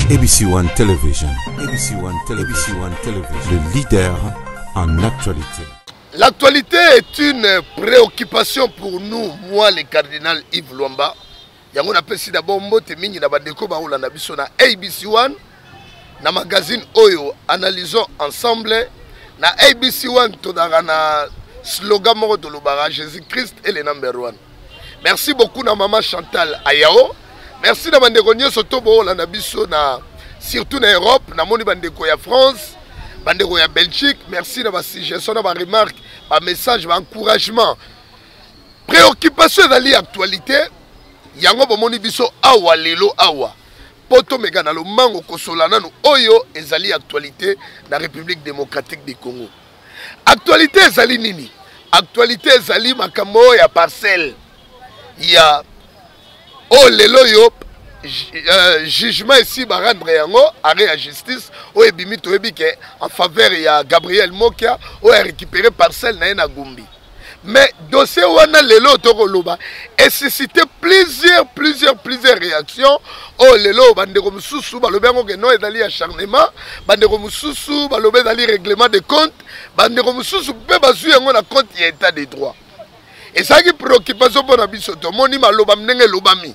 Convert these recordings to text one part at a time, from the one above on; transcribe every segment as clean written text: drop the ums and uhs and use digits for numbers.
ABC One Television. ABC One Television. Le leader en actualité. L'actualité est une préoccupation pour nous, moi, le cardinal Yves Luamba. Yango na pesi d'abord mbote mingi na bandeko ba na biso na ABC One na magazine Oyo analysons ensemble na ABC One todara na slogan moko de l'Obara Jésus-Christ est le number one. Merci beaucoup na maman Chantal Ayao. Merci na bandeko nyoso tobo na biso na surtout na Europe na moni bandeko ya France, bandeko ya Belgique. Merci na ba suggestion na ba remarque, ba message, ba encouragement. Préoccupation dans l'actualité. Yango bomoni biso awa lelo awa poto megana lo mango kosolana no oyo ezali actualité na République démocratique du Congo. Actualité ezali nini? Actualité ezali makambo ya parcelle ya o lelo yo jugement ici ba rendre yango arrêt ya justice o ebimi to ebike en faveur ya Gabriel Mokia o a récupéré parcelle na Gombi. Mais dossier wana lelo tokoloba et suscité plusieurs réactions. Oh lelo bandeko mususu balobengo ke no ezali acharnement, bandeko mususu balobe ezali règlement de compte, bandeko mususu pe bazui yango na compte ya état de droit. Et ça qui préoccupation pour na biso to moni maloba mnenge lobami.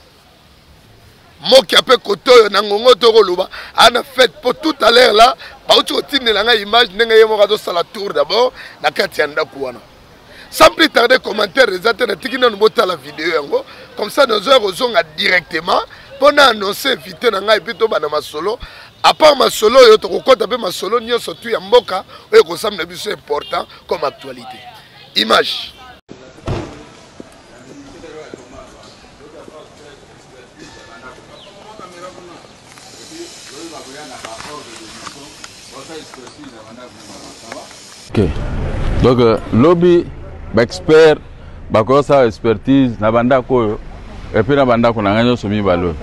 Moki ape koto na ngongo tokoloba ana fait pour tout à l'heure là, ba uti otinela nga image ndenge yemo ka do sala tour d'abord na kati ya ndako wana. Sans plus tarder, commentaire, la vidéo. Comme ça, nous allons directement pour annoncer, inviter et puis ma solo. À part ma solo, il y a ma solo, il y a surtout un mboka, et c'est important comme actualité. Image. Ok. Donc, lobby. Expert bakosa expertise na banda koyo et puis na banda ko na nganyo somi balo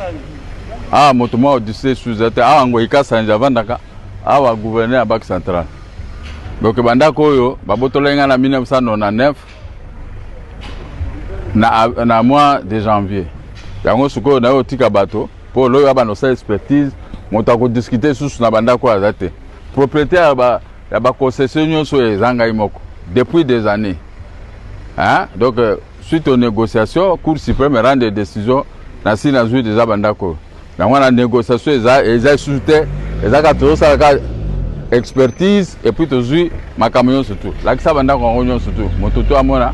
motoma odise suzete ngo ikasanja bandaka awa gouverneur Banque centrale. Donc banda koyo babotolenga na 1999 na mois de janvier yango suko na otika bato pour loyo abanosa expertise moto ko discuter susu na banda ko azate propriétaire ya ba concession nyonso ezanga imoko depuis des années. Donc, suite aux négociations, Cour suprême rend des décisions dans la journée des Abandako. Dans la négociation, ils ont soutenu, ils ont expertise et puis toujours ma camion surtout. Là, ça va dans réunion surtout. Mon toto à moi là.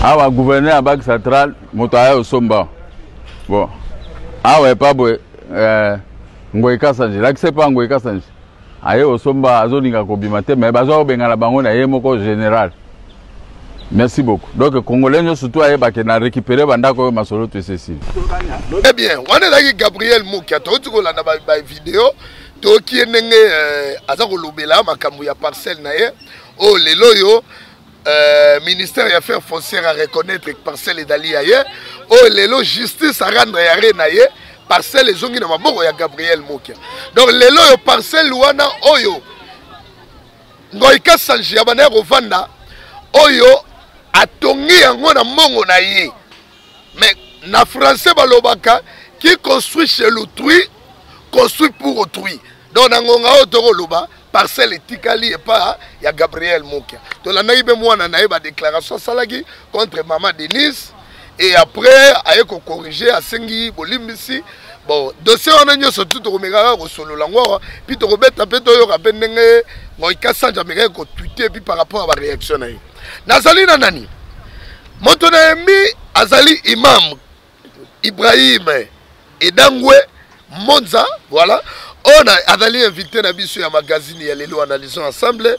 Ah, gouverneur à Banque centrale, mon taille au Somba. Bon. Ah ouais, pas bon. Ngoïka Sanji. Là, c'est pas Ngoïka Sanji. Aye osomba azoninga kobimate mais bazo benga la bango na yemoko général. Merci beaucoup. Donc congolais surtout aye ba na récupérer bandako masolo to ceci. Eh bien, on est là Gabriel Mokia to tukola na ba vidéo to ki ndenge azako lobela makambo ya parcelle na ye. Oh lelo yo ministère des affaires foncières à reconnaître que parcelle est dali aye. Oh lelo justice à rendre ya na ye. Parcelle les ongi na maboko ya Gabriel Mokia. Donc lelo yo parcelle wana oyo ngoika sanji abane rovanda oyo atongi yango na mongo na ye. Mais na français balobaka qui construit chez l'autrui construit pour autrui. Donc na ngonga otoro loba parcelle etikali et pas ya Gabriel Mokia. Donc la naïbe mwana na ba déclaration salagi contre maman Denise. Et après, aye ko corriger à Sengi Bolimbisi. Bon, dossier on a surtout to megara ko solo langwa puis to robeta pe to yo ka pendenge ngoika sanja megara ko tweeter puis par rapport à la réaction na. Nazali na nani? Moto na emi azali imam Ibrahim Edangwe Monza, voilà. On a azali invité na biso ya magazine ya lelo analysons ensemble.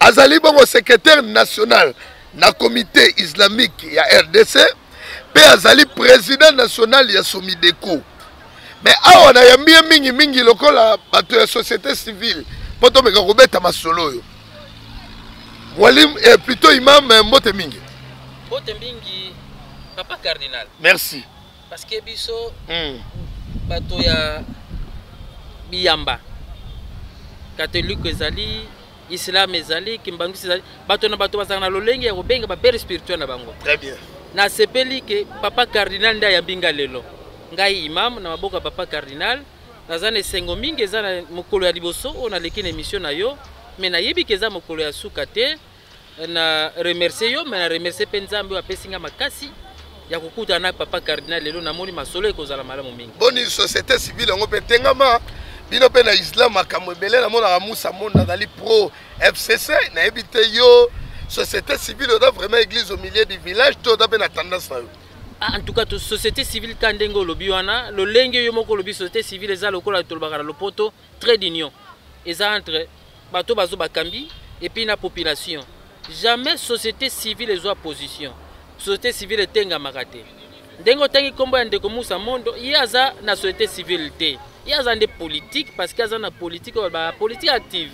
Azali bongo secrétaire national na comité islamique ya RDC. Pe azali président national ya Somideko. Mais awa na yambi mingi lokola bato ya société civile poto meka kobeta masolo yo. Walim plutôt imam Mbote Mingi. Mbote Mingi papa cardinal. Merci. Parce que biso bato ya biyamba catholique ezali islam ezali kimbangu ezali bato na bato bazana lolenge ya kobenga ba père spirituel na bango. Très bien. na sepeli ke papa cardinal nda yambinga lelo ngai imam na maboka papa cardinal nazana esengo mingi eza na mokolo ya liboso oyo naleki na émission na yo me nayebi ke eza mokolo ya suka te na remercier yo me na remercier mpe nzambe oyo apesi nga makasi ya kokutana na papa cardinal lelo namoni masolo ekozala malamu mingi boni société civile yango mpe tengama bino mpe na islam makambo ebele namonaka musa monde nazali pro FCC nayebi te yo société civile oza vraiment église au milieu du village to oza mpe na tendance na yo. En tout cas, société civile kandengo lobi wana lo lenge yo moko lobi société civile eza lokola tolobaka na lopoto trait d'union eza entre bato bazo bakambi et puis na population. Jamais société civile ezwa position. Société civile etengamaka te. Ndengo tangi kombo ya ndeko Musa Mondo yaza na société civile te. Yaza nde politique parce que yaza na politique ba politique active.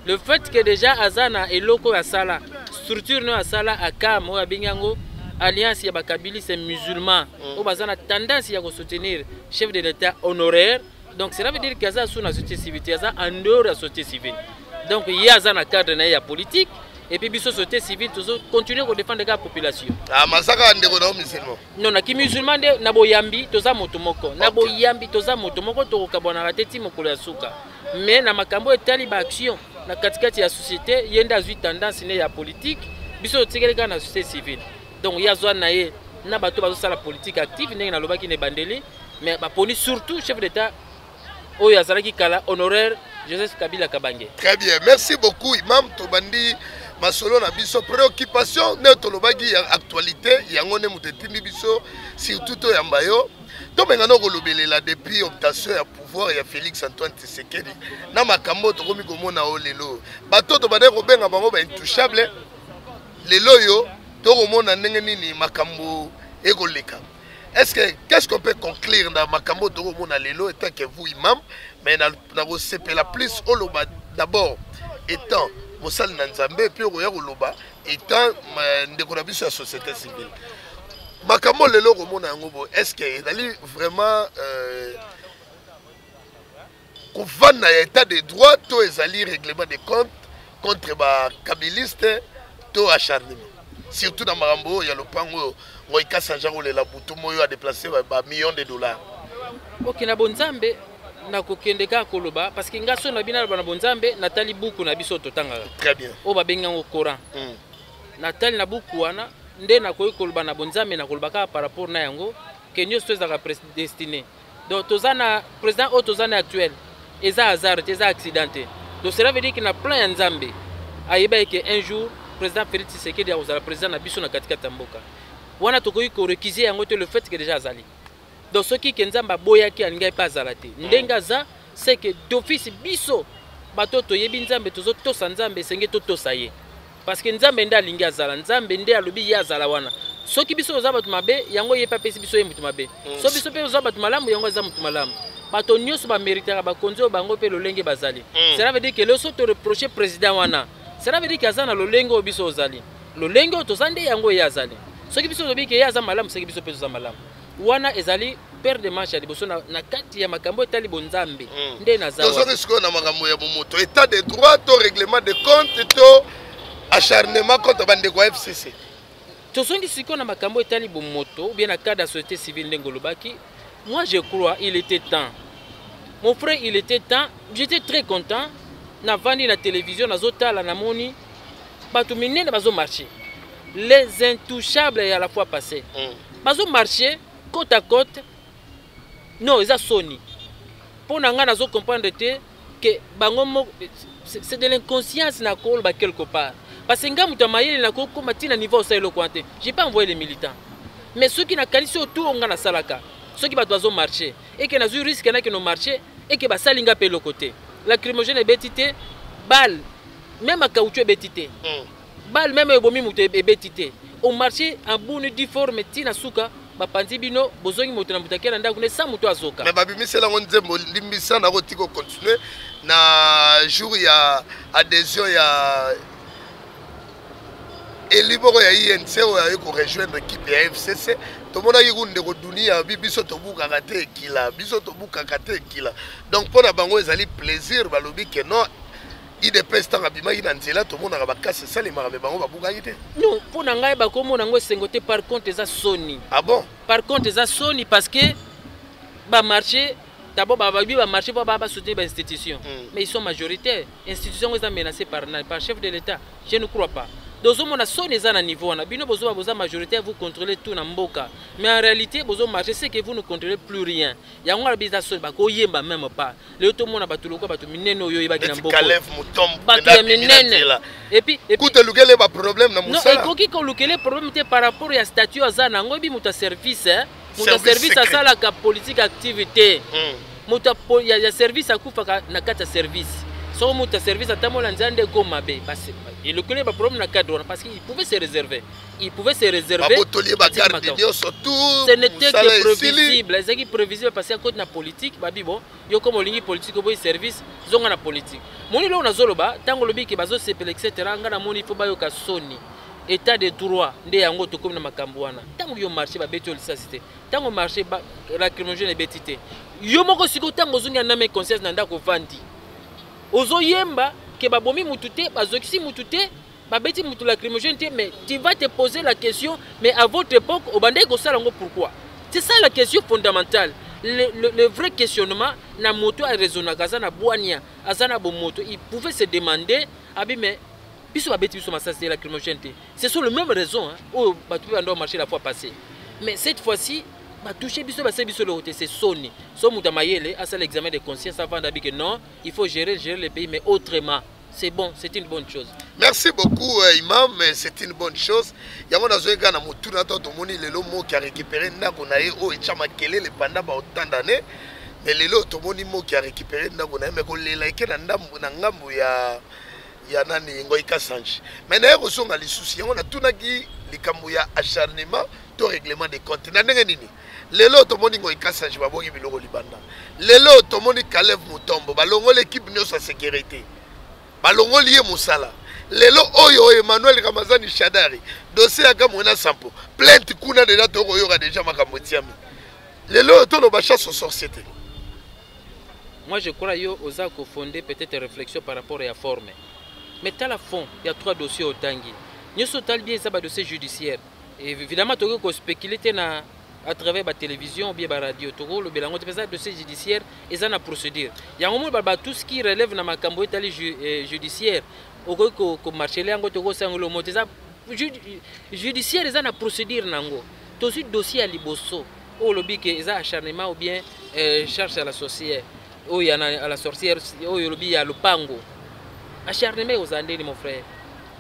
Le fait que déjà aza na eloko ya sala structure no ya sala akamo ya bingango alliance ya bakabilis musulmans au bazana tendance ya soutenir chef de l'état honoraire donc cela veut dire que ça sous la société civile ça en dehors de la société civile donc il y a un cadre na politique et puis biso société civile toujours continuer à défendre la population ah masaka ndeko na musulman non na ki musulman de na boyambi toza moto moko na boyambi toza moto moko to kabona rateti mokolo ya suka mais na makambo etali ba action na katikati ya société yenda zui tendance ne ya politique biso tsekeleka na société civile. Donc il y a Zouanaye, na bato bazo sala politique active, n'est na loba qui ne bandeli, mais ba poni surtout chef d'État, Oya Zalaki Kala, honoraire Joseph Kabila Kabange. Très bien, merci beaucoup Imam Tobandi. Masolo na biso préoccupation ne tolobaki ya actualité yango ne mutetimi biso surtout to yambayo to mengano kolobelela depuis optation ya pouvoir ya Félix Antoine Tshisekedi na makambo to komi komona o lelo bato to bade ko benga bango ba intouchable lelo yo. Est-ce que qu'est-ce qu'on peut conclure dans Makambo Toromona Lelo étant que vous imam mais na la plus oloba d'abord étant Mosal Nanzambe puis Roya Oloba étant ndeko la société civile Makambo Lelo Romona Ngobo est-ce que il vraiment qu'on va dans l'état de droit to ezali règlement de compte contre ba kabiliste to acharnement surtout dans Marambo, il y a le pango, il casse un genre la bouton, il a déplacé millions de dollars. Ok, na bonzambe, na kokendeka koloba, parce que ngaso na bina na bonzambe, natali buku na biso totanga. Très bien. O babenga au Coran. Natali na buku wana, nde na koyi koloba na bonzambe na kolobaka par rapport na yango, que nous sommes destinés. Donc tozana président o tozana actuel, eza hasard, eza accidenté. Donc cela veut dire qu'il y a plein de Zambé. Ayeba que un jour président Félix Tshisekedi a le président na biso na katika tamboka wana tokoki ko requiser yango te le fait que déjà azali donc ce qui kenzamba boya ki alinga pas azalate ndenga za c'est que d'office biso bato to yebi nzambe tozo tosa nzambe senge to tosa ye parce que nzambe nda alinga azala nzambe nde alobi ya azala wana soki biso za bato mabe yango ye pa pesi biso ye mutu mabe so biso pe za bato malamu yango za mutu malamu bato nyonso ba méritera ba konzo bango pe lolenge bazali cela veut dire que le so to reprocher président wana. Cela veut dire qu'il y a le lengo biso ozali. Le lengo tozande yango yazali. Ce qui biso lobi ke yaza malamu, ce qui biso peso malamu. Wana ezali père de marche de boso na kati ya makambo etali bonzambe. Nde na zawa. Tozo risiko na makambo ya bomoto. État de droit, to règlement de compte, to acharnement contre bande kwa FCC. Tozo risiko na makambo etali bomoto, ou bien na cadre de la société civile ndengolobaki. Moi je crois il était temps. Mon frère il était temps, j'étais très content. Na vandi na télévision na zotala na moni bato minene bazo marcher les intouchables à la fois passé bazo marcher côte à côte non ils a soni pour nga nazo comprendre que bango c'est de l'inconscience na ko ba quelque part parce que nga muta mayele na ko matina niveau ça le quanté j'ai pas envoyé les militants mais ceux qui na kanisi autour nga na salaka ceux qui bazo marcher et que na zu risque na que no marcher et que ba salinga pe le côté lacrymogène est bétité, balle, même à caoutchouc est bétité. Balle, même à bomi est bétité. Au marché, en bonne difforme, tina souka, ba panzibino, bozongi motana mutakela nda kune sa muto azoka. Mais babi misela ngonze limbisa na rotiko continuer na jour ya adhésion ya eliboro ya INC ya ko rejoindre équipe ya FCC. Tomona yigunde ko dunia biso tobuka kate kila biso tobuka kate kila donc pona bango ezali plaisir balobi que non IDPS tanga bimaki na nzela to mona ka bakase salemaka me bango babungaki te. Non, pour nangai ba komo nango sengote par contre eza soni. Ah bon? Par contre eza soni parce que ba marché d'abord ba marché pour ba soutenir ba institution. Mais ils sont majoritaires. Institutions sont menacées par chef de l'État. Je ne crois pas. Donc on a sonné à niveau on a bino bozo majoritaire vous contrôlez tout na mboka. Mais en réalité bozo marché c'est que vous ne contrôlez plus rien. Ya ngala biza so ba ko yemba même pas. Le tout monde ba tuloko ba to mineno yo yeba kina mboka. Kalef mutombo. Et puis écoute lukele ba problème na musala. Non, et koki ko lukele problème te par rapport ya statut azana ngobi muta service muta service asala ka politique activité. Muta ya service akufa na kata service. So muta service atamola nzande ko mabe parce et le collègue a problème na cadre parce qu'il pouvait se réserver. Il pouvait se réserver. Ce n'était que prévisible. C'est prévisible parce qu'à côté de la politique, babi bon, yo comme ligne politique au service, zonga na politique. Moni lo na zoloba, tango lobi ke bazo sepele etc. Ngana moni faut ba yo ka soni. État de droit nde yango to comme na makambo wana. Tango yo marché ba beto lisacité. Tango marché ba la criminogène betité. Yo moko siko tango zunga na me conscience na ndako vandi. Ozo yemba que babomi mutute bazokisi mutute babeti mutu lacrymogène mais tu vas te poser la question mais à votre époque au bandé ko salango pourquoi c'est ça la question fondamentale le vrai questionnement na moto a raisonner kaza na boania azana bo moto il pouvait se demander abi mais biso babeti biso masasi de lacrymogène c'est sur le même raison hein au batu bando marché la fois passée mais cette fois-ci ba toucher biso ba se biso le côté c'est soni so muta mayele à ça l'examen de conscience avant d'abi que non il faut gérer le pays mais autrement c'est bon c'est une bonne chose. Merci beaucoup imam c'est une bonne chose yango nazoeka na mutu na to moni lelo mo qui a récupéré ndako na ye o echama kelele pendant ba autant d'années mais lelo to moni mo qui a récupéré ndako na ye mais ko lela ke na ndambu na ngambu ya nani ngoi kasanji mais na ko songa li souci yango na tunaki likambu ya acharnement to règlement des comptes na ndenge nini lelo to moni ngoi kasanji babongi biloko libanda lelo to moni Kalef Mutombo balongo l'équipe nyonso sécurité balongo lié musala lelo oyo Emmanuel Ramazani Shadari dossier aka mona sampo plainte kuna déjà to koyoka déjà makambo tiami lelo to lo ba chasse aux sociétés. Moi je crois yo oza ko fonder peut-être réflexion par rapport à la forme mais à la fond il y a 3 dossiers au tangi nyoso tal bien ça ba dossier judiciaire et évidemment to ko spéculer na à travers la télévision ou bien la radio, le bilan de dossier judiciaire et ça na procédure. Il y a un moment tout ce qui relève dans ma cambo judiciaire, au ko marché là ngo to ko sangolo moteza judiciaire et ça na procédure nango. Tout ce dossier à liboso, au lobby que ça acharnement ou bien charge à la sorcière, ou il y a à la sorcière, ou le lobby à lupango. Acharnement aux andés mon frère.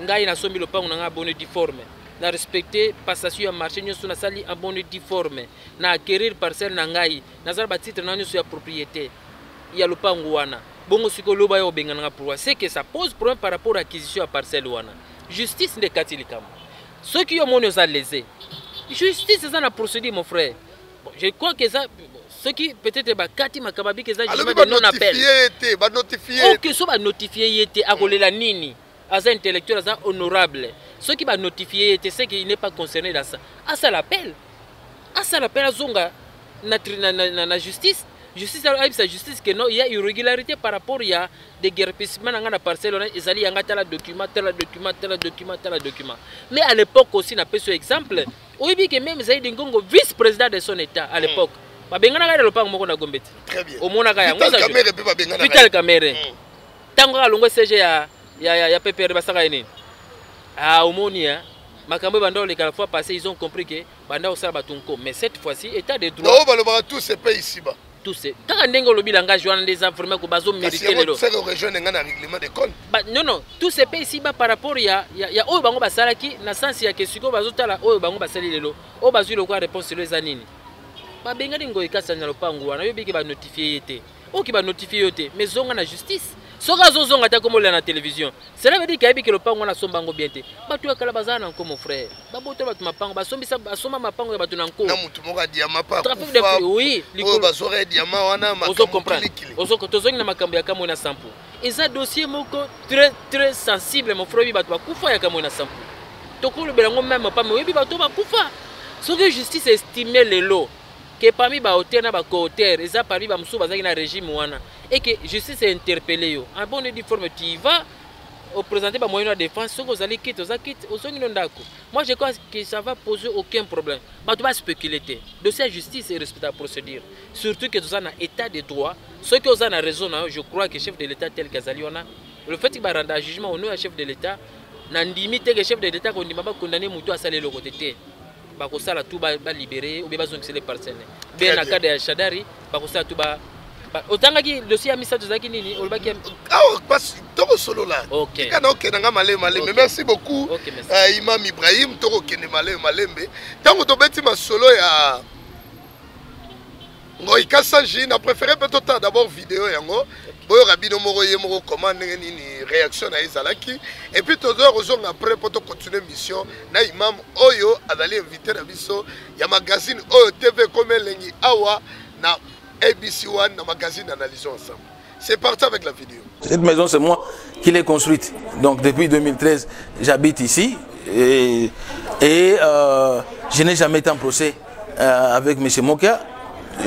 Ngai na sombi lupango na bonne difforme. Na respecter passation à marché nyoso na sali en bonne difforme na acquérir parcelle na ngai na zalba titre na nyoso ya propriété ya lupango wana bongo sikolo ba yo bengana pour c'est que ça pose problème par rapport à acquisition à parcelle wana justice de katilikam ceux qui ont monio za lésé justice ça na procédure mon frère bon, je crois que ça ceux qui peut-être ba kati makababi que ça je non appel ba notifier OK so ba notifier yete akolela nini as un intellectuel as honorable ceux qui va notifier c'est qu'il n'est pas concerné dans ça à ça l'appel à zonga na justice a sa justice que non il y a irrégularité par rapport il y a des guerpissement dans la parcelle on ezali yanga tel document mais à l'époque aussi n'a pas ce exemple oyebi que même Zaïd Ngongo vice-président de son état à l'époque ba bengana ka le pango moko na gombeti très bien au mona ka yango ça Vital Kamerhe tango alongo CG ya PPR basaka nini ah omonia makambo bando les fois passé ils ont compris que banda osala batunko mais cette fois-ci état de droit non balobaka tous ces pays ici bas tous ces tant ndengo lobi langa joana des informés ko bazo mériter lelo c'est que rejoindre ngana règlement de compte non tous ces pays ici bas par rapport ya oyo bango basalaki na sens ya que siko bazo tala oyo bango basali lelo o bazui le quoi réponse les anini ba benga dingo ikasa na lopango wana yobi ke ba notifier yete o ki ba notifier yote mais zonga na justice soka zozonga ta comme la télévision cela veut dire que le pango na sombango bien te batu akala bazana nko mon frère baboto batu mapango basombisa basoma mapango ya batu nanko na mutu moka diama pa trafic de prix oui likolo bazore diama wana makambo ozo comprendre ozo tozongi na makambo ya kamo na sampo eza dossier moko très sensible mon frère batu bakufa ya kamo na sampo tokolo belango même pas mais batu bakufa so que justice estimé les lots que parmi ba auteur na ba co-auteur eza parmi ba musu bazaki na régime wana et que justice est interpellé yo en bonne et due forme tu vas au présenter ba moyen de défense ce que vous allez quitter au son ndako. Moi je crois que ça va poser aucun problème. Ba tu vas spéculer de cette justice et respecter la procédure surtout que tout ça na état de droit ce que vous avez raison je crois que chef de l'état tel qu'azali wana le fait qu'il va rendre un jugement au nom du chef de l'état na ndimite que chef de l'état qu'on dit ba condamner mutu à saler le côté té ba ko sala tout ba libérer ou bien ba zonxer les parcelles bien na cas de Shadari ba ko sala tout ba autant que le dossier a mis ça tout ça qui nini ou ba qui parce toko solo là OK kana okena malé mais merci beaucoup Imam Ibrahim toko kene malembe tango to beti masolo ya Ngoi Kassanji na préféré peut-être d'abord vidéo yango boyo rabino moko ye moko commande nini réaction na ezalaki et puis tozo rezonga après pour continuer mission na imam oyo adali invité na biso ya magazine oyo TV comme lengi awa na ABC1 na magazine analysons ensemble. C'est parti avec la vidéo. Cette maison c'est moi qui l'ai construite. Donc depuis 2013, j'habite ici et je n'ai jamais été en procès avec M. Mokia.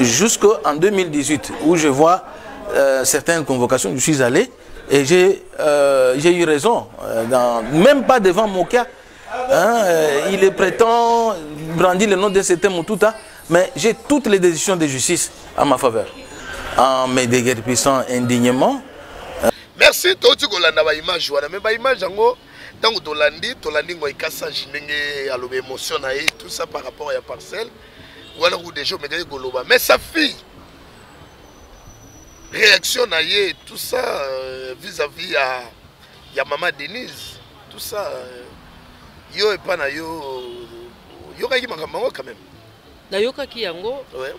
Jusqu'en 2018 où je vois certaines convocations, je suis allé et j'ai eu raison, même pas devant mon cas. Il est prétend brandir le nom de certain Moutouta, mais j'ai toutes les décisions de justice à ma faveur. En me déguerpissant indignement. Merci, Toti Golanda ba image wana mais ba image yango tango tolandi Ngoi Kassanji ndenge alobe émotion na ye tout ça par rapport à la parcelle. Voilà où déjà mais sa fille réaction na ye tout ça vis-à-vis ya maman Denise tout ça yo et pas na yo kaki makambo quand même na yoka ki yango ouais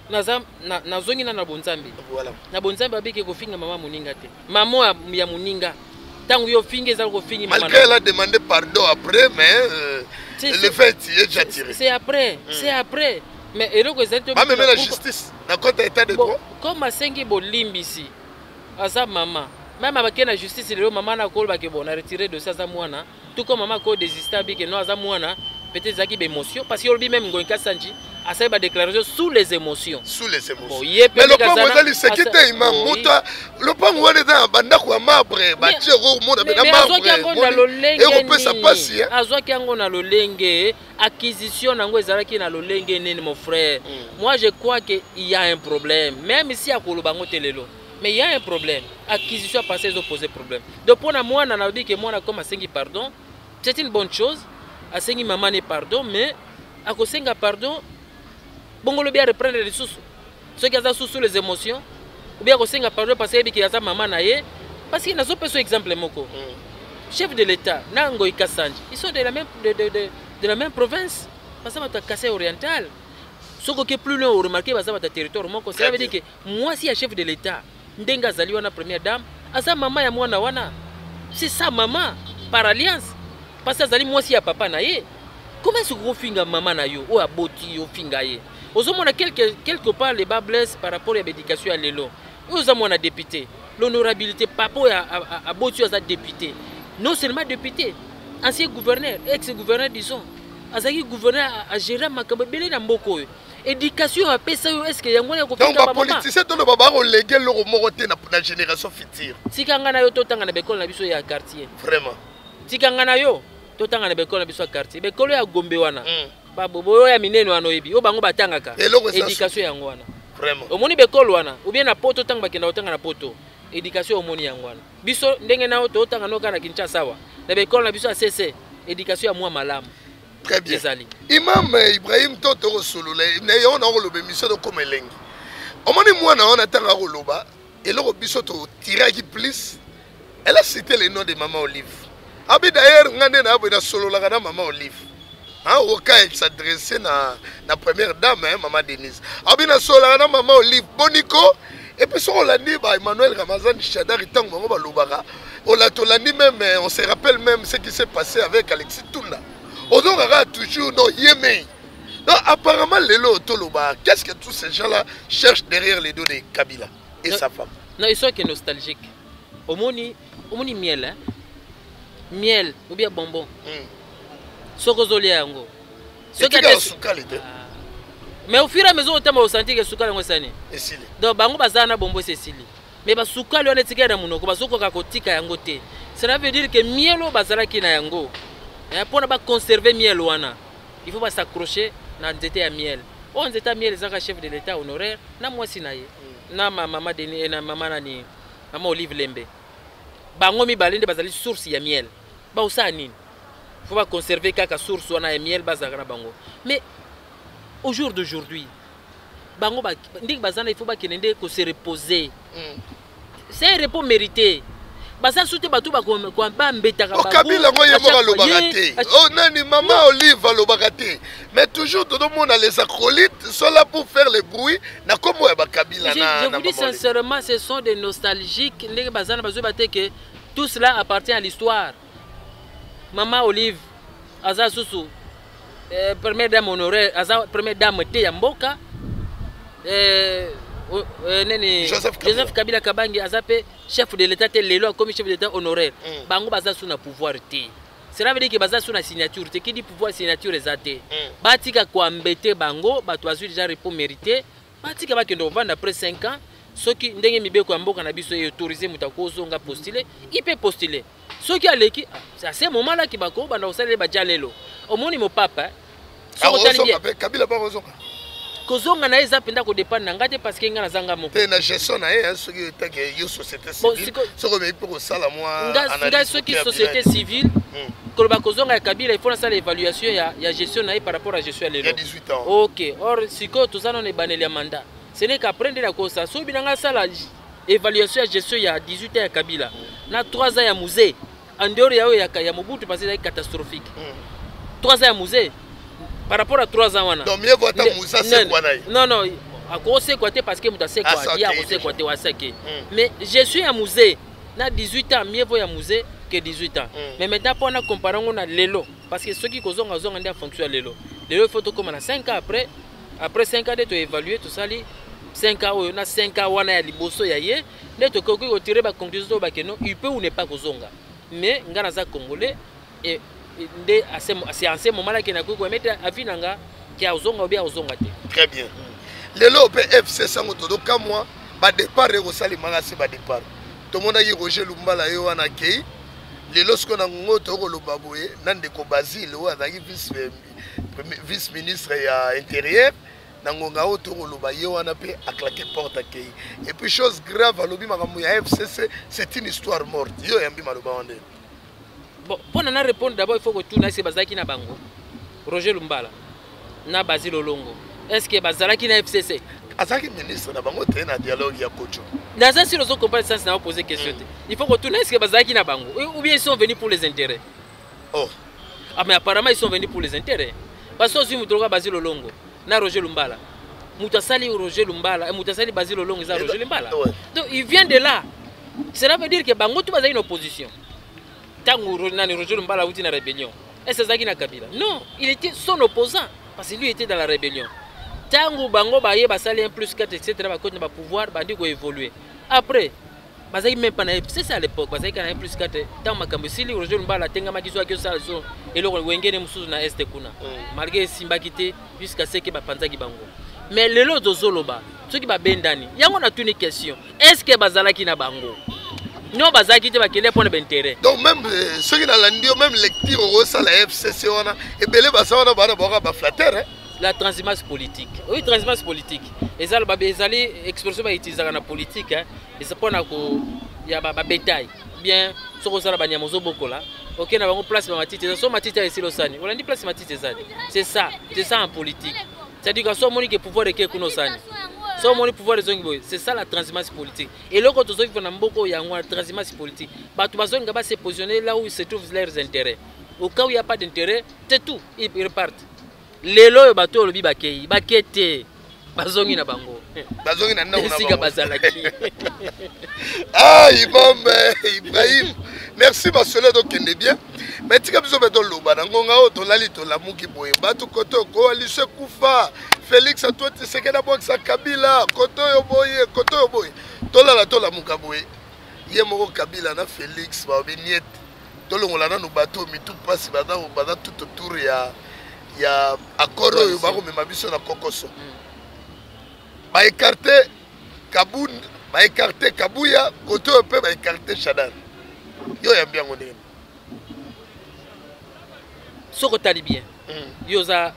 na zongi na bonzambi voilà na bonzambi abiki ko finga maman muninga te maman ya muninga tango yo finga za ko fingi maman malgré elle a demandé pardon après mais le fait est déjà tiré. C'est après, c'est après. Mais même la justice, dans le état de droit. Comme à Sengi Bolimbi ici, à sa maman, même avec la justice, maman a retiré de ça, tout comme maman a désisté, peut-être qu'il y a des émotions, parce qu'il y a même Ngoi Kassanji a fait une déclaration sous les émotions. Sous les émotions. Bon, mais le point où il s'est quitté, imam, le point où il est dans un bandak ou un marbre, bâtir au monde avec un marbre, et on peut ça passer. Azoa qui a le lenge, acquisition nango ezalaki na lo lenge nini mon frère. Moi je crois qu'il y a un problème, même ici à Kolobango Telelo. Mais il y a un problème. Acquisition passée, ils ont posé problème. Donc pour moi, on a dit que moi, comme à Sengi pardon, c'est une bonne chose. À Sengi maman n'est pardon, mais à Kosenga pardon, bon le bien reprendre les ressources. Ceux qui ont sous les émotions, ou bien Kosenga pardon parce qu'il y a sa maman naïe, parce qu'il y a un exemple moko. Chef de l'État, Ngoi Kassanji, ils sont de la même province. Parce que c'est Kassai oriental. Ce qui est plus loin, vous remarquez, c'est le territoire. Ça veut dire que moi, si je suis chef de l'État, Ndenga Zali wana première dame, asa maman ya mwana wana. C'est sa maman par alliance. Parce que Zali moi si ya papa na ye. Comment est-ce que vous finga maman na yo ou aboti yo finga ye. Ozomona quelque part les bas blessent par rapport à l'éducation à l'élo. Ozomona député, l'honorabilité papa a aboti à député. Non seulement député, ancien gouverneur, ex-gouverneur disons. Azaki gouverneur a géré makambo belé na mboko. Éducation à pesa est-ce que yango ya ko fika ba politicien to baba ko léguer le moroté na génération future. Tikanga na yo to tanga na bekolo na biso ya quartier. Vraiment. Tikanga na yo to tanga na bekolo na biso ya quartier. Bekolo ya Gombe wana. Ba bobo ya mineno wana yebi. O bango batangaka. Éducation yango wana. Vraiment. Omoni bekolo wana ou bien na poto tanga bakenda otanga na poto. Éducation omoni yango wana. Biso ndenge na to tanga no kana Kinshasa wa. Na bekolo na biso ya CC. Éducation ya moi malamu. Très bien. Imam Ibrahim Totoro Solole, on a le mission de Komelengi. On m'a dit, moi, on a tant à Roloba, et le biso to tiragi plus. Elle a cité le nom de Maman Olive. Abi d'ailleurs, on a dit solo la Maman Olive. Au cas elle s'adressait à la première dame, Maman Denise. Abi na solo la Maman Olive, Bonico, et puis on l'a dit, Emmanuel Ramazan Chadar, Itang, Maman Lobara. On l'a dit même, on se rappelle même ce qui s'est passé avec Alexis Tounda. On aura toujours nos yémés. Donc apparemment, qu'est-ce que tous ces gens-là cherchent derrière les dos de Kabila et sa femme? Non, ils sont nostalgiques. Au moni miel, hein? Miel, ou bien bonbon. Sokozoli yango. Mais au fur et à mesure au temps au senti que suka ngo sani esili donc bango bazana bombo cecili mais ba suka le netika na munoko bazoko ka kotika yango te cela veut dire que mielo bazala ki na yango et pour ba conserver miel wana il faut pas s'accrocher na nzete ya miel on nzete ya miel zaka chef de l'état honoraire na moi sinaye na mama Denis na mama nani mama Olive Lembe bango mi balinde bazali source ya miel ba usa nini faut pas conserver kaka source wana ya miel bazaka na bango mais au jour d'aujourd'hui bango ba ndik bazana il faut ba kenende ko se reposer c'est un repos mérité basa soute batu ba ko ba mbetaka ba Kabila ngoye mo lo bagate oh nani maman Olive lo bagate mais toujours tout le monde a les acolytes sont là pour faire le bruit na comme ba Kabila na je vous dis sincèrement ce sont des nostalgiques ndik bazana bazo baté que tout cela appartient à l'histoire maman Olive aza susu première dame honoraire aza première dame te ya mboka Joseph Kabila Kabangi azape chef de l'état te lelo comme chef de l'état honoraire bango baza sous na pouvoir te cela veut dire que baza sous na signature te qui dit pouvoir signature ezate batika ko embêter bango bato azui déjà repos mérité batika ba kendo vendre après 5 ans soki ndenge mibeko ya mboka na biso autorisé mutako zonga postuler il peut postuler soki aleki c'est à ce moment là ki bako banda osale ba jalelo omoni mo papa Kabila ba ozonga kozonga na eza penda ko dépendre na ngate parce que nga nazanga moko te na gestion na ye soki etake yo société civile soko me pour sala moi nga soki société civile koloba kozonga ya Kabila il faut na sala évaluation ya gestion na ye par rapport à gestion ya lelo il y a 18 ans OK or siko tozana ne baneli ya mandat ce n'est qu'apprendre la cosa so binanga sala évaluation ya gestion ya 18 ans ya Kabila na 3 ans ya musée en dehors ya Mobutu parce que c'est catastrophique 3 ans ya musée par rapport à 3 ans wana donc mieux vaut ta Moussa c'est quoi naï non à cause c'est quoi parce que muta c'est quoi dia c'est quoi te wasake mais je suis à musée na 18 ans mieux vaut ya musée que 18 ans mais maintenant pour na comparer on a lelo parce que ceux qui kozonga zonga ndia fonction lelo il faut to comme na 5 ans après 5 ans de to évaluer tout ça li 5 ans on a 5 ans wana ya liboso ya ye ne to ko ko tirer ba conclusion ba que non il peut ou ne pas kozonga mais ngana za congolais et c'est en ce moment là qu'il a pu mettre à finanga qui a ozonga ou bien ozonga te très bien lelo PFC sango todo ka moi ba départ ko sali manga se ba départ to mona yi Roger Lumbala yo wana kei lelo sko na ngoto ko lo baboye nande ko Basile o azaki vice ministre ya intérieur na ngonga oto ko lo ba yo wana pe a claquer porte kei et puis chose grave alobi makambo ya FCC c'est une histoire morte yo yambi maloba wande. Bon, pour nous répondre d'abord, il faut que tout le monde bazaki na bango. Roger Lumbala, na Basile Olongo. Est-ce que bazalaki na FCC? Azaki ministre na bango te na dialogue ya Kocho. Dans un sens, on comprend ça, n'a pas posé question. Il faut que tout le monde est-ce que bazalaki na bango ou bien ils sont venus pour les intérêts. Oh. Ah mais apparemment ils sont venus pour les intérêts. Parce que si vous trouvez Basile Olongo, na Roger Lumbala, mutasali Roger Lumbala, mutasali Basile Olongo, ça Roger Lumbala. Donc il vient de là. Cela veut dire que bango tout bazaki une opposition. Tango Roger Lumbala outi na rébellion. Est-ce que Zaki na Kabila? Non, il était son opposant parce que lui était dans la rébellion. Tango bango baye basali 1+4 etc. ba côté ba pouvoir bandi ko évoluer. Après bazaki même pas na c'est ça à l'époque bazaki na 1+4 tant makambo sili Roger Lumbala tenga makiso akio ça so eloko wengene mususu na este kuna. Malgré simba kité jusqu'à ce que ba panzaki bango. Mais lelo dozoloba ceux qui ba bendani yango na tuni question. Est-ce que bazalaki na bango? Non, bazaki te bakele pour l'intérêt. Donc même ceux qui dans l'andio même lecture au ça la FCC on a et belé basa on a ba flatter hein. La transhumance politique. Oui, transhumance politique. Et ça ba bezali expression ba utiliser na politique hein. Et ça pour na ko ya ba bétail. Bien, soko sala ba nyamozo bokola. OK na bango place ba matite, ça so matite ici lo sani. On a dit place matite zani. C'est ça en politique. C'est-à-dire que so moni que pouvoir de kuno sani. So moni pouvoir de zongi c'est ça la transhumance politique. Et loko to zongi na mboko ya ngwa transhumance politique. Batu bazonga ba se positionner là où se trouvent leurs intérêts. Au cas où il n'y a pas d'intérêt, c'est tout, ils repartent. Lelo yo bato lobi bakei, bakete. Bazongi na bango. Bazongi na ndako na bango. Sika bazalaki. Ah, Ibrahim. Merci Basole donc kende bien. Mais tika biso beto loba na ngonga o to lali to lamuki boye. Batu koto ko alise kufa. Félix Antoine Tshisekedi boksa Kabila, koto yo boye. Tola la muka boye. Ye moko Kabila na Félix ba biniet. Tolongola na no bato mitu pasi bada tout autour ya accord oyo bakomema biso na kokoso baécarte Kabuya kote oyo mpe baécarte Shadar yo yambi yango ndenge soko tali bien yo za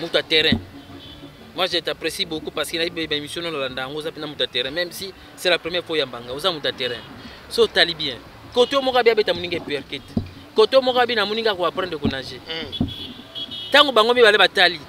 muta terrain. Moi je t'apprécie beaucoup parce qu'il y a une émission dans l'Andango, ça peut muta terrain, même si c'est la première fois yambanga, vous avez muta terrain. So tali bien. Koto mokabi beta muninga perkit. Koto mokabi na muninga ko apprendre ko nager. Tango bango mi bale batali.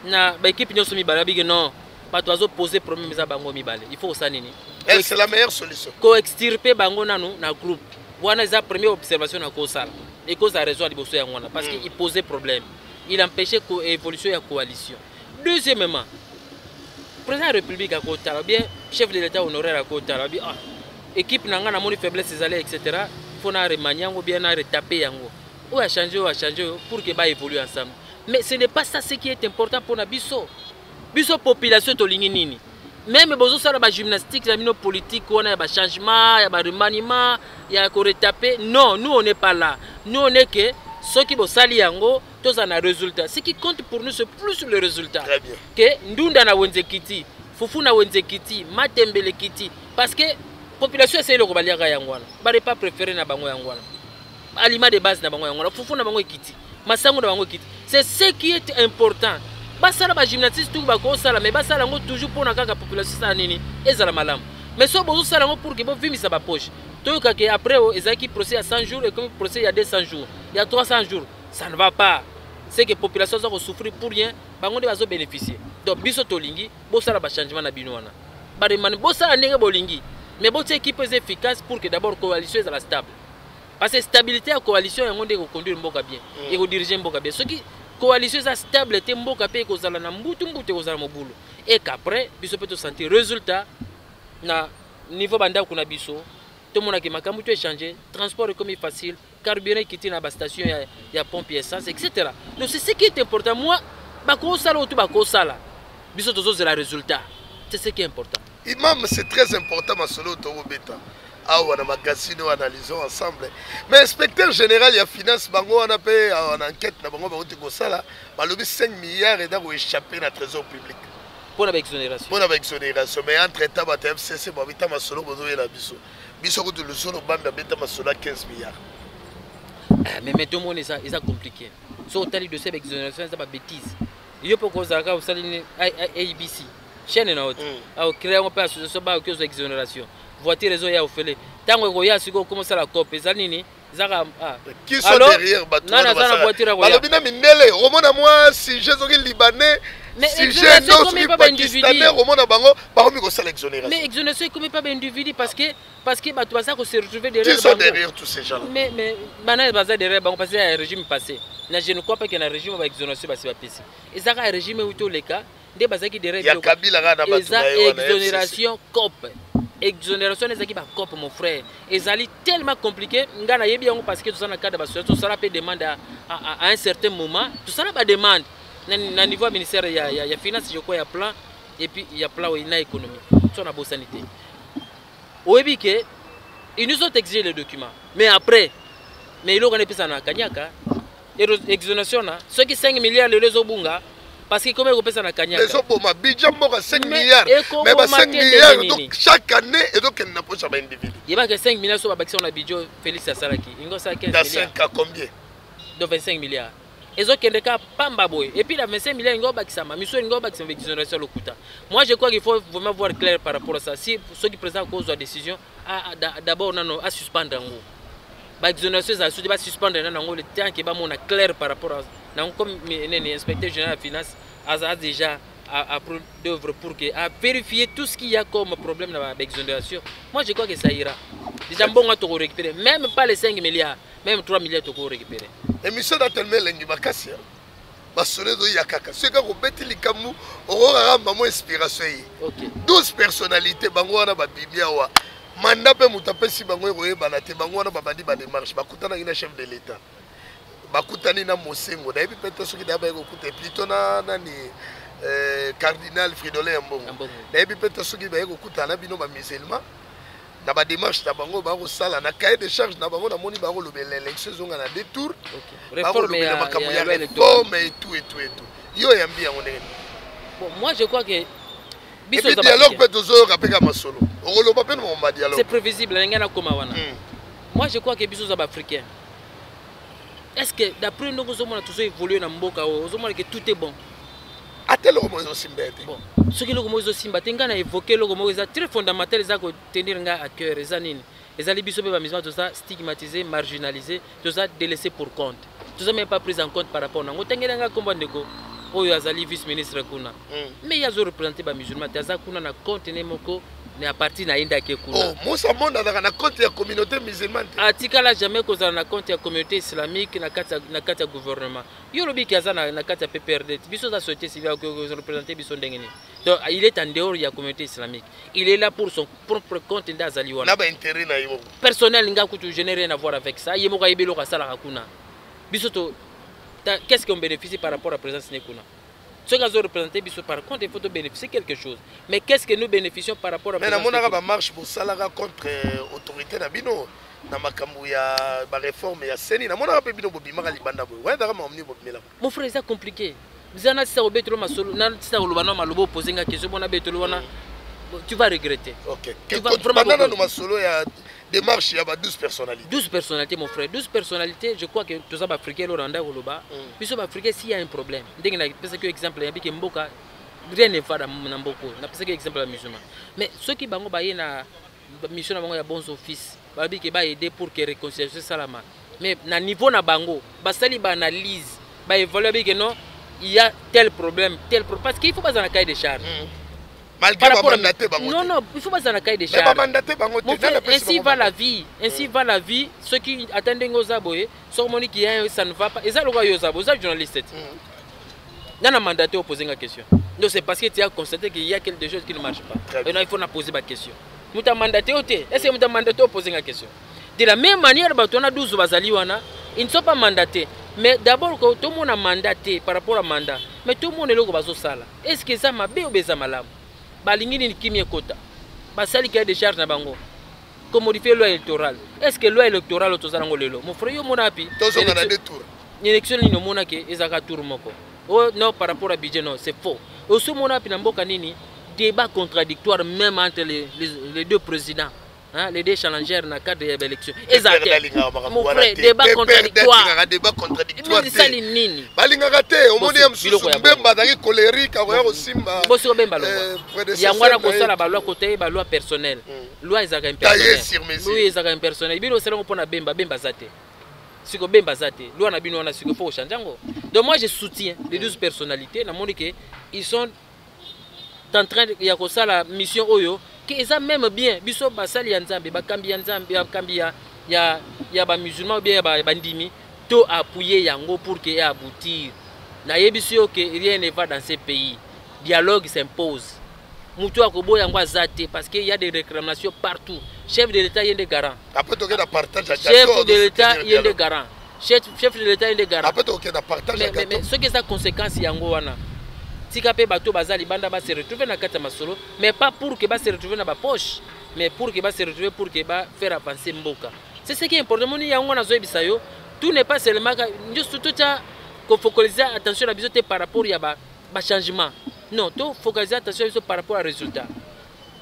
Na ba équipe nyoso mi bala bige non. Pas toi poser problème za bango mi bale. Il faut ça nini. C'est la meilleure solution. Ko extirper bango nanu na groupe. Wana za première observation na ko sala. Et cause a raison liboso ya ngona parce qu'il posait problème. Il empêchait l'évolution de la coalition. Deuxièmement, le président de la République a côté, bien chef de l'État honoraire à côté, équipe n'a pas de faiblesse, etc. Il faut remanier ou bien retaper. On a changé pour que ça évolue ensemble. Mais ce n'est pas ça ce qui est important pour la biso. Biso population to lingini. Même bozo sala ba gymnastique, la politique, on a ba changement, il y a ba remaniement, il y a retaper. Non, nous on n'est pas là. Nous on est que ceux qui vont salir yango, tous en a résultat. Ce qui compte pour nous, c'est plus le résultat. Très bien. Que Ndunda na Wenzekiti, Fufu na Wenzekiti, Matembele Kiti. Parce que la population essaie de rebalir à Yangwana. Bah, pas préféré na Bango Yangwana. Aliment de base na Bango Yangwana. Fufu na Bango Kiti. Masango na Bango Kiti. C'est ce qui est important. Basala ba gymnastique tout ba ko sala mais basala ngo toujours pour na kaka population sa nini ezala malamu. Mais so bozo sala ngo pour que bo vimi sa ba poche. Toyoka que après ezaki procès à 100 jours et comme procès il y a 200 jours, il y a 300 jours, ça ne va pas. C'est que la population va souffrir pour rien, bango de bazo bénéficier. Donc biso tolingi, bo sala ba changement na binwana. Ba demande bo sala ndenge bolingi, mais bo équipe est efficace pour que d'abord coalition est stable. Parce que stabilité à coalition yango ndeko conduire mboka bien et ko diriger mboka bien. Ce qui coalition est stable te mboka pe ko zala na mbutu ko zala mobulu. Et qu'après biso peut sentir résultat na niveau banda kuna biso. Tout le monde a échangé, transport est comme facile, carburant qui tient à la station, il y a pompe essence, etc. Donc c'est ce qui est important. Moi, c'est le résultat. C'est ce qui est important. Imam, c'est très important, ma solo Torobeta. Ah, on a magazine, on analysons ensemble. Mais inspecteur général, il y a finance, on a fait en enquête, on a 5 milliards et on a échappé dans le trésor public. Pour l'exonération. Pour l'exonération. Mais entre-temps, il y a FCC, il y a solo, Bisoko de l'Ozono Bamba Beta Masola 15 milliards. Mais maintenant, c'est compliqué. Si on a dit de cette exonération, c'est pas bêtise. Il y a beaucoup de choses ABC. Chaîne est haute. On crée un peu de exonération. Voiture réseau est offert. Tant que vous avez commencé à la COP, qui sont derrière moi, si je suis libanais, si j'ai d'autres pakistanais, mais exonération comme pas individu parce que tu vas se retrouver derrière. Qui sont derrière tous ces gens? Mais derrière parce qu'il y a un régime passé. Je ne crois pas qu'il y a un régime d'exonération passé. Et ça a un régime où tous les cas, des bases qui derrière. Il y a Kabila dans exonération COP. Exonération des équipes à COP, mon frère. Et ça est tellement compliqué. Parce que tout ça, tout ça peut demander à un certain moment. Tout ça pas demande. Au niveau ministère, il y a finance, il y a plan. Et puis il y a plan où il y a économie. Tout ça, bonne sanité. Ils nous ont exigé les documents. Mais après, mais ils ont plus ça dans Kanyaka. Exonération, ceux qui 5 milliards de les Obunga. Parce que comment on peut ça dans Kanyaka? Les Obama, budget 5 milliards. Mais 5 milliards, donc chaque année, et donc il n'a pas ça individu. Il y a 5 milliards sur la on a budget Félix Salaki. Il y a 15 milliards. Dans 5 ans, combien? De 25 milliards. Et donc, il y a pas boy. Et puis, il y a 25 milliards, il y a une exonération le coût. Moi, je crois qu'il faut vraiment voir clair par rapport à ça. Si ceux qui présentent cause de la décision, d'abord, on a suspendre. L'exonération, ça va suspendre le temps qui est clair par rapport à ça. Comme l'inspecteur général de la finance a déjà d'œuvre pour vérifier tout ce qu'il y a comme problème dans l'exonération. Moi, je crois que ça ira. Déjà, bon, on va récupérer. Même pas les 5 milliards, même 3 milliards, on va récupérer. L'émission a tellement l'indication. Basoledo Yakaka. Ce que vous mettez les camous, on aura une inspiration. 12 personnalités, Bangwana, Babibiawa. Mandape Moutapesi, Bangoye, Banate, Bangwana, Babadi, Badémarche, Bakutana, il chef de l'État. Bakutani na Mosengo. D'ailleurs, peut-être ce qui d'abord écouté. Plutôt, Nani, cardinal Fridolin Mbongo. D'ailleurs, peut-être ce qui d'abord écouté, Nabino, musulman. na ba démarche na bango ba ko sala na cahier de charge na bango na moni ba ko lobela élection zonga na détour réforme ya réforme et tout yo yambi yango ndenge. Bon, moi je crois que et puis dialogue peut toujours rappeler masolo oloba pe no ma dialogue c'est prévisible ngana koma wana. Moi je crois que biso za africain est-ce que d'après nous nous avons toujours évolué dans mboka ozomona que tout est bon atel ko mozo simbete bon ce qui le mozo simbate ngana évoquer le mozo est très fondamental za ko tenir nga à cœur eza nini eza libiso pe ba misma tout ça stigmatisé marginalisé tout ça délaissé pour compte tout ça même pas pris en compte par rapport nango tengela nga komba ndeko oyo azali vice ministre kuna mais yazo représenter ba musulman taza kuna na compte ne moko ne a parti na inda ke kuna oh mosa monde na compte ya communauté musulmane atikala jamais kozala na compte ya communauté islamique na kata gouvernement yo lobi ki azana na kata PPRD biso za société civile ko représenter biso ndengeni donc il est en dehors ya communauté islamique il est là pour son propre compte ndazali wana na ba intérêt na yimo personnel nga kutu je n'ai rien à voir avec ça yemo ka yebelo ka sala kuna biso to qu'est-ce qu'on bénéficie par rapport à la présence nekuna. Ce qu'ils ont représenté, par contre, il faut bénéficier quelque chose. Mais qu'est-ce que nous bénéficions par rapport à la présence nekuna? Mais on marche pour ça contre l'autorité nabino. Na makambu ya ba réforme ya seni na mona pe bino bobima ka libanda boy. Ouais dara mamni bobimela. Mon frère, c'est compliqué. Bizana ça obetro masolo na ça olobana malobo poser nga question bona betolo wana. Tu vas regretter. OK. Tu vas vraiment no masolo ya démarche, il y a 12 personnalités. 12 personnalités, mon frère. 12 personnalités, je crois que tous les Africains, le Rwanda, puis les Africains, s'il y a un problème, parce que exemple, il y a Mboka, rien ne va dans Mboka, parce que exemple, la musulman. Mais ceux qui ont fait la mission, il y a bons offices, qui ont aidé pour que réconciliation salama. Mais à niveau na bango, basali ba analyse, ba évaluer que non, il y a tel problème, parce qu'il faut pas dans la cahier de charge. Malgré mandaté bango. Non non, il faut pas dans la cahier de charge. Mais mandaté bango. Ainsi va la vie, ainsi va la vie. Ceux qui attendent Ngozaboye, sur moni qui ça ne va pas. Et ça le roi Yozabo, ça journaliste. Dans la mandaté opposer la question. Donc c'est parce que tu as constaté qu'il y a quelque chose qui ne marche pas. Et non, il faut poser ma question. Nous t'as mandaté est-ce que nous t'as mandaté opposer la question? De la même manière, on a 12 bazaliwana, ils ne sont pas mandatés. Mais d'abord, tout le monde a mandaté par rapport à mandat. Mais tout le monde est là au bazo sala. Est-ce que ça m'a bien ou ça m'a l'âme? Balingini ni kimia kota. Basali qui a des charges na bango. Comme modifier loi électorale. Est-ce que loi électorale autozarango lelo? Mon frère yo monapi. Tous on a des tours. L'élection ni no mona ke ezaka tour moko. Oh non par rapport à budget non, c'est faux. Aussi monapi na mboka nini débat contradictoire même entre les deux présidents. Hein, les deux challengers dans le cadre de l'élection. Exact. Mon frère, débat contradictoire. Débat contradictoire. Mais c'est nini. Balingagate, au monde yam susu bemba daki colérique akoya osimba. Bosi bemba lo. Yangwana ko sala ba loi côté ba loi personnelle. Loi ezaka impersonnelle. Oui, ezaka impersonnelle. Bino sala ko pona bemba zate. Siko bemba zate. Loi na bino wana siko faut changer ngo. Donc moi je soutiens les 12 personnalités na monique ils sont en train de ya ko sala mission oyo que ça même bien biso basali ya nzambe bakambi ya nzambe bakambi ya ba musulman bien ba bandimi to appuyer yango pour que aboutir na yebisio que rien ne va dans ces pays dialogue s'impose mutu akobo yango azate parce qu'il y a des réclamations partout chef de l'état yende garant après to na partage chef de l'état yende garant chef de l'état yende garant après to na partage mais ce que ça conséquence yango wana tika pe bato bazali banda ba se retrouver na kata masolo mais pas pour que ba se retrouver na ba poche mais pour que ba se retrouver pour que ba faire avancer mboka c'est ce qui est important moni yango na zo bisayo tout n'est pas seulement juste tout ça qu'on focaliser attention la bisoté par rapport ya ba changement non to focaliser attention par rapport à résultat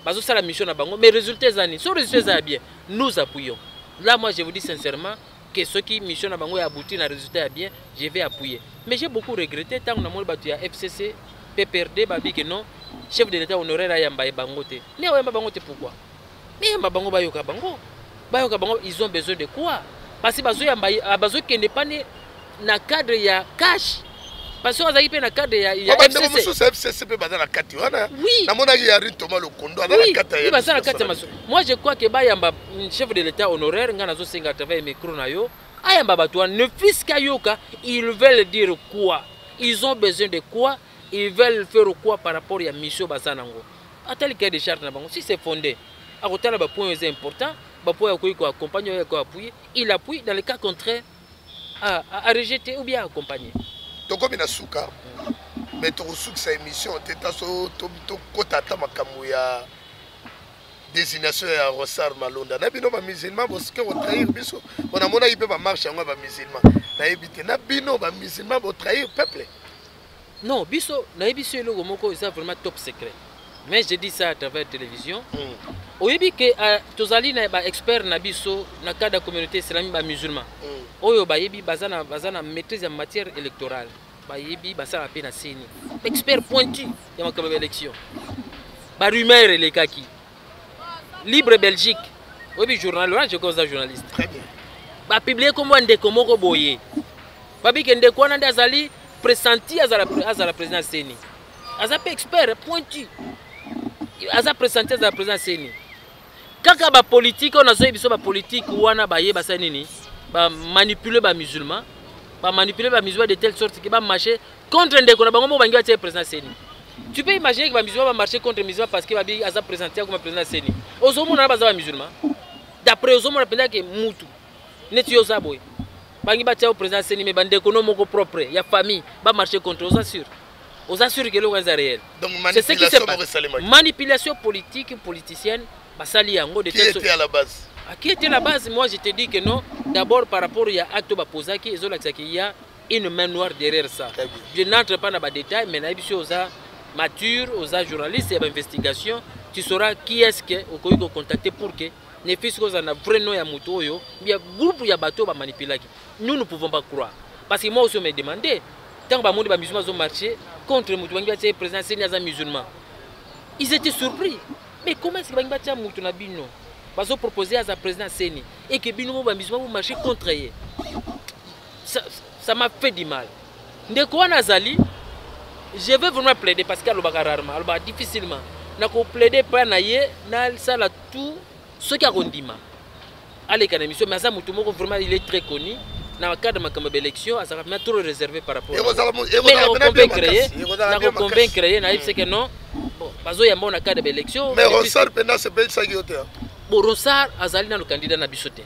bazo ça la mission na bango mais résultats zani so résultats bien nous appuyons là moi je vous dis sincèrement que ceux qui mission na bango ya abouti na résultat bien je vais appuyer mais j'ai beaucoup regretté tant na moni batu ya FCC PPRD babi que non chef de l'état honoraire ayamba bangote mais ayamba bangote pourquoi mais ayamba bango bayoka bango ils ont besoin de quoi parce que bazo yamba bazo kende pas na cadre ya cash parce que azaki pe na cadre ya FCC pe bazana kati wana na mona ki ya Ritoma Lokondo na kati ya bazana kati maso moi je crois que bayamba chef de l'état honoraire ngana zo senga travail micro na yo ayamba batu ne fisca yoka ils veulent dire quoi ils ont besoin de quoi ils veulent faire quoi par rapport à la mission Bazanango. À tel cas de charge, si c'est fondé, à côté de point important, accompagner, il appuie dans le cas contraire à rejeter ou bien à accompagner. Donc comme il a souka, mais tu as sa émission, tu as kota makamouya désignation ya Rossard Malonda na bino ba musulman boske o trahir biso on a mona ipe ba marche yango ba musulman na ebité na bino ba musulman bo trahir peuple. Non, biso na biso eloko moko c'est vraiment top secret. Mais je dis ça à travers la télévision. Oyebi que tozali na ba expert na biso na cadre de communauté islamique ba musulman. Oyo ba yebi bazana maîtrise en matière électorale. Ba yebi basala pe na seni. Expert pointu ya makambo élection. Ba rumeur les kaki. Libre Belgique. Oyebi journal là je cause journaliste. Très bien. Ba publier comme ndeko moko boye. Ba bi ke ndeko na ndazali pressenti à la présidence Seni. Aza expert pointu. Aza pressenti à la présidence Seni. Kaka ba politique on a zo biso ba politique wana ba yeba sa nini ba manipuler ba musulman de telle sorte que ba marcher contre ndeko na bango mo bangi ba président Seni. Tu peux imaginer que ba musulman va marcher contre musulman parce que ba bi aza présenté comme président Seni. Ozomo na ba za ba musulman. D'après ozomo na penda que mutu neti yo saboy. Bangi ba tia président Seni mais bande économique propre, ya famille ba marcher contre aux assure. Aux assure que le est réel. Donc manipulation politique politicienne. Basali yango de qui était à la base? Qui était à la base? Moi je te dis que non. D'abord par rapport à acte Bapozaki, il y a une main noire derrière ça. Je n'entre pas dans les détails, mais aux matures, aux journalistes et aux investigations, tu sauras qui est-ce que vous pouvez contacter pour que ne fût-ce que vous avez un vrai nom à Moutoyo, il y a un groupe de bateaux qui manipulent. Nous ne pouvons pas croire. Parce que moi aussi je me demandais, tant que les musulmans ont marché contre le président Seni musulman, ils étaient surpris. Mais comment est-ce que les musulmans ont proposé à la présidence Seni et que les musulmans ont marché contre eux? Ça m'a fait du mal. De quoi Nazali, je veux vraiment plaider parce qu'elle a difficilement. Je vais plaider pour tout ce qui a dit. Allez, mais ça, vraiment, il est très connu. Dans le cadre de ma élection, ça va trop réservé par rapport à ça. Mais je convaincre, c'est que non. Bazo ya mbona cadre d'élection. Mais Rossard pendant ce bel sagiote. Bon Rossard azali na le candidat na bisote.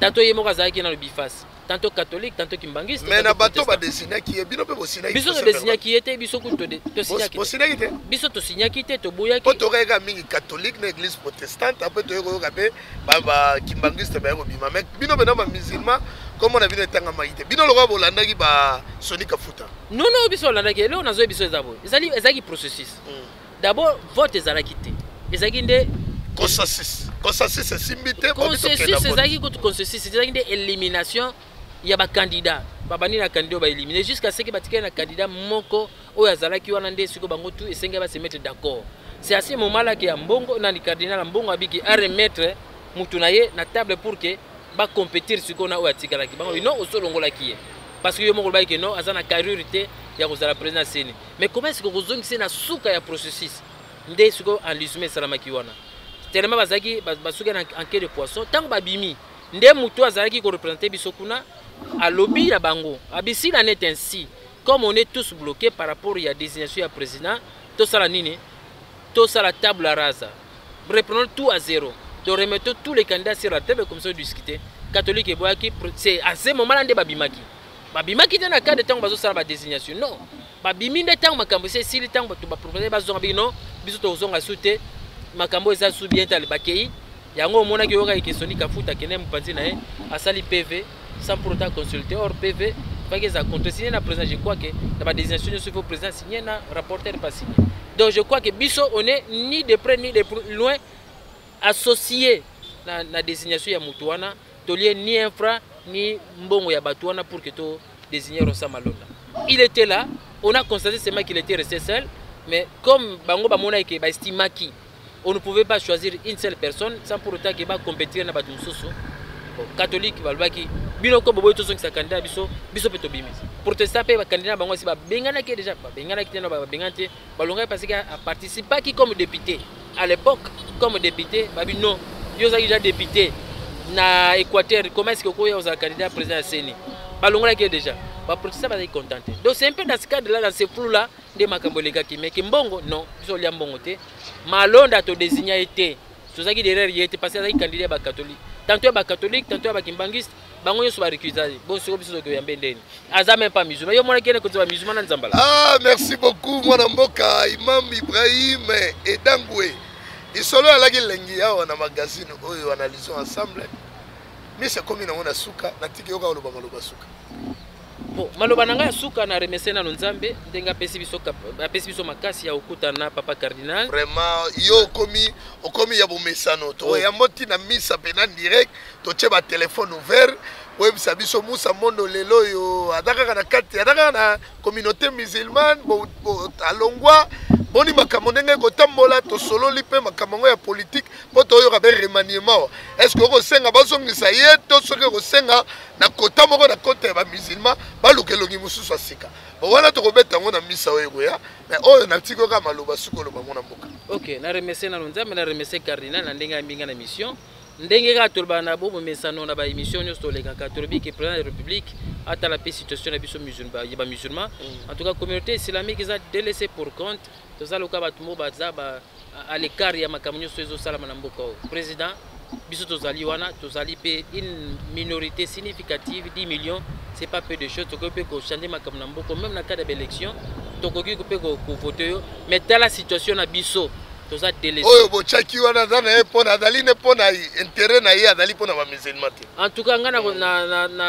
Tantôt yemo azali na le bifas. Tantôt catholique, tantôt kimbangiste. Mais na bato ba dessiner qui est bino pe bo signer. Biso de dessiner qui était biso ko to signer qui. Bo signer qui était. Biso to signer qui était to boya qui. Ko to rega mingi catholique na église protestante après to ko kape ba kimbangiste ba ko bima. Mais bino bena ba musulman comme on a vu le temps à maïté. Bino le roi bolanda qui ba Soni Kafuta. Non biso landa qui là on a zo biso zabo. Ezali processus. D'abord, vote est à la quitter. Les aguindés. Consensus c'est simbité. Consensus, c'est ça qui compte consensus. C'est ça qui est élimination. Il y a des candidats. Babani na candidat va éliminer jusqu'à ce que batika na candidat moko ou yazala qui wana ndé siko bango tout et senga va se mettre d'accord. C'est à ce moment-là que Mbongo na cardinal Mbongo abiki à remettre mutunaye na table pour que ba compétir siko na ou atikala ki bango non au solongola qui est. Parce que yo moko ba ki non azana carrière ya kozala président Seni. Mais comment est-ce que vous avez na souka ya processus ndé siko enlisme salama ki wana. Tellement bazaki basuka en quai de poisson tant babimi ndé mutu azalaki ko représenter bisokuna à lobby la bango. Abisi la net ainsi comme on est tous bloqués par rapport à la désignation du président, tout ça la nini, tout ça la table rasa. Reprenons tout à zéro. De remettre tous les candidats sur la table comme ça discuter. Catholique et Boaki, c'est à ce moment-là de Babimaki. Babimaki dans le cas de temps où ça la désignation. Non. Babimi de temps makambo c'est si le temps tu vas proposer bazo non, biso to zonga souté, makambo ça sous bien tal bakei. Yango mona ki yoka ki Soni Kafuta kene mpanzi na a sali PV sans pour autant consulter or PV pas que ça contresigner la président je crois que la désignation il faut président signer na rapporteur pas signé. Donc je crois que biso on est ni de près ni de loin associé la désignation ya mutuana to lié ni infra ni mbongo ya batuana pour que to désigner Rossard Malonda. Il était là, on a constaté seulement qu'il était resté seul, mais comme bango bamona ke ba estimaki on ne pouvait pas choisir une seule personne sans pour autant qu'il va compétir dans le soso. Catholique, Balbaki, Bino Kobo, tout ce qui est candidat, Biso Peto Bimis. Protestant, le candidat, c'est Bengana qui est déjà, Bengana qui est Bengante, Balonga parce qu'il a participé qui comme député. À l'époque, comme député, Babi non, il y a déjà député dans l'Équateur. Comment est-ce que vous avez un candidat président à Seni? Balonga qui est déjà. Les protestants vont être contentés. Donc c'est un peu dans ce cadre-là, dans ce flou-là, de Makambolega qui mais Kimbongo, non, ils sont liés à Mbongote. Malonda a désigné été. C'est ça qui derrière il était passé à un candidat catholique. Tantôt il catholique, tantôt il kimbangiste, bango yoso ba récusé. Bon c'est comme ça que yambendeni. Aza même pas musulman. Yo mona kene ko ba musulman na Nzambala. Ah merci beaucoup mwana mboka Imam Ibrahim et Dangwe. Isolo alaki lengi awa na magazine oyo analysons ensemble. Mais c'est comme na mona suka na tiki yoka oloba maloba suka. Bon, maloba nanga ya suka na remercier na Nzambe ndenga pesi biso makasi ya okuta na papa cardinal. Vraiment yo okomi ya bomesano to ya moti na misa pena direct to tche ba téléphone ouvert web sabiso musa mondo lelo yo adaka na kati adaka na communauté musulmane bo alongwa boni makambo ndenge kotambola to solo lipe makambo ya politique poto yo ka remaniement. Est-ce que ko senga bazongisa ye to soki ko senga na kota moko na côté ba musulman balukelongi mususu asika. Wana to kobeta ngona misa oyo ya mais oyo na tiko ka maloba sukolo bamona mboka. OK, na remercier na Nzambe na remercier cardinal na ndenga mbinga na mission. Ndenge ka tolba na bobo mesano na ba émission nyo stolega catholique et président de la République ata la situation na biso musulman ba musulman. En tout cas communauté islamique ils a délaissé pour compte to za loka batu mo baza ba à l'écart ya makamnyo sozo salama na mboka. Président biso tozali wana tozali pe une minorité significative 10 millions, c'est pas peu de choses to peut ko changer makamna na mboka même na cas d'élection to ko peut ko voter mais dans la situation na biso toza délaissé. Oyo bochaki wana dana e pona dali ne pona intérêt na ye dali pona ba musulman. En tout cas ngana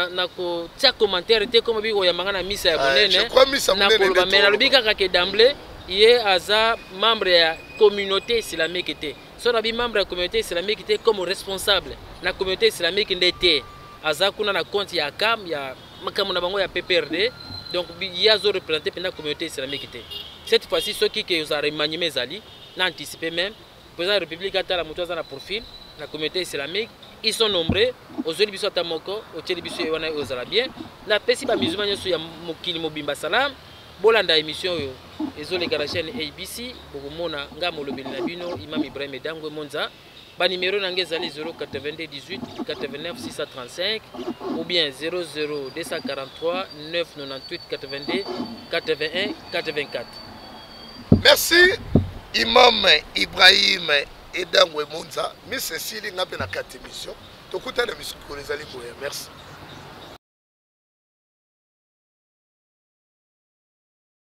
na ko tia commentaire te comme bi ko yamanga na misa ya bonene. Je crois misa na ko ba mena lobika ka ke d'emblée ye aza membre ya communauté islamique était. So na bi membre ya communauté islamique était comme responsable na communauté islamique ndete aza kuna na compte ya CAM ya makamu na bango ya PPRD donc il a représenté pendant la communauté islamique était. Cette fois-ci ceux qui ont remanié zali n'a anticipé même le président de la République a la moto dans profil la communauté islamique ils sont nombreux aux olibiso tamoko au télébiso wana aux arabien la pesi ba musulman nyoso ya mokili mobimba salam bolanda émission yo ezole la chaîne ABC bokomona ngamo lobeli na bino Imam Ibrahim Dangwe Monza ba numéro nangé zali 082 18 89 635 ou bien 00 243 998 82 81 84. Merci Imam Ibrahim Edangwe Monza, mais Cécile n'a pas na 4 émissions. Tokutana misiko les ali merci.